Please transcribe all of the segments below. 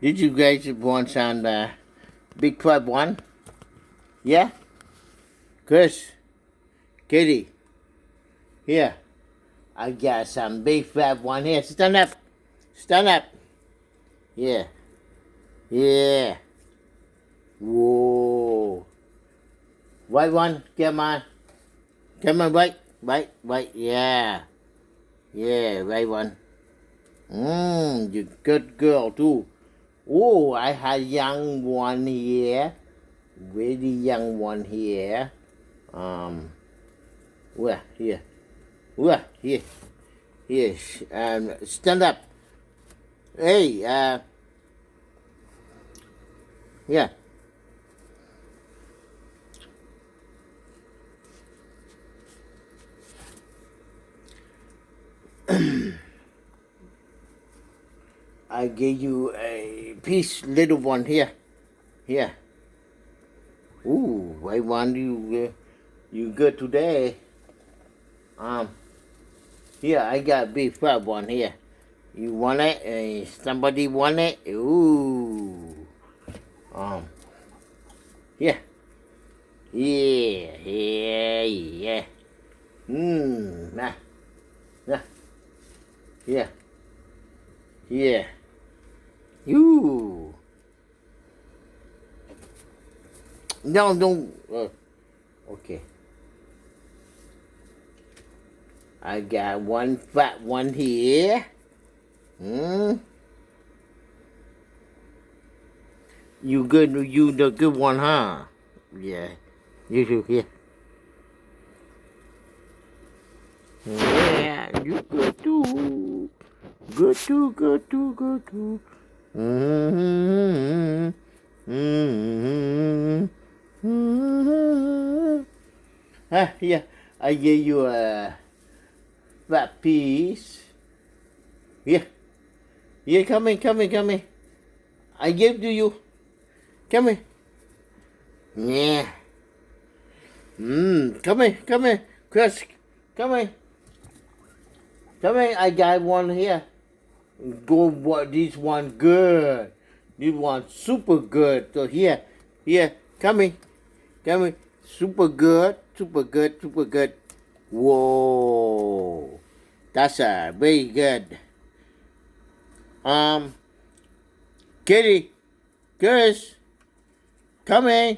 Did you guys want some big plab one? Yeah? Chris? Kitty? Here. I got some big plab one here. Stand up. Stand up. Yeah. Yeah. Whoa. White one. Come on. Come on, white. White. Yeah. Yeah, right one. You good girl too. Oh, I had young one here. Very young one here. Where? Here. Where? Here. Here. Stand up. Hey, yeah. I gave you a piece, little one here. Here. Ooh, I want you good today. Here, I got big fat one here. You want it? Somebody want it? Ooh. Here. Yeah. Nah. Yeah. You. No. Okay. I got one fat one here. You good? You the good one, huh? Yeah. You too. Here. Yeah. You good too. Good too. Yeah. I gave you a fat piece. Here. Here, come in. I gave to you. Come here. Yeah. Come here. Chris, come here. I got one here. Go, what? This one good. This one super good. So here. Come here. Super good. Whoa. That's very good. Kitty, Chris, come in,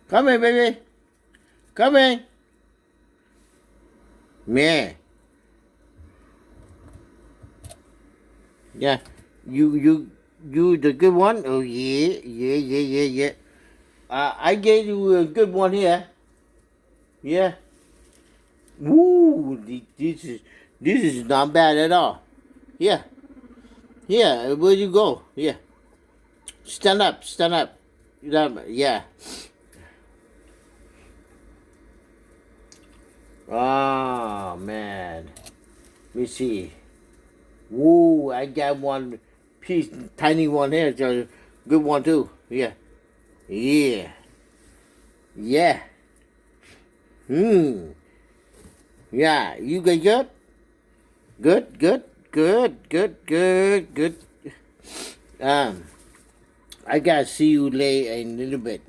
baby, come in. Man, yeah, you the good one. Oh yeah. I gave you a good one here. Yeah. Woo, this is not bad at all. Yeah. Where you go? Yeah. Stand up. Yeah. Oh, man. Let me see. Woo, I got one piece, tiny one here. So good one, too. Yeah. Yeah. Yeah, you got good? Good. I gotta see you lay a little bit.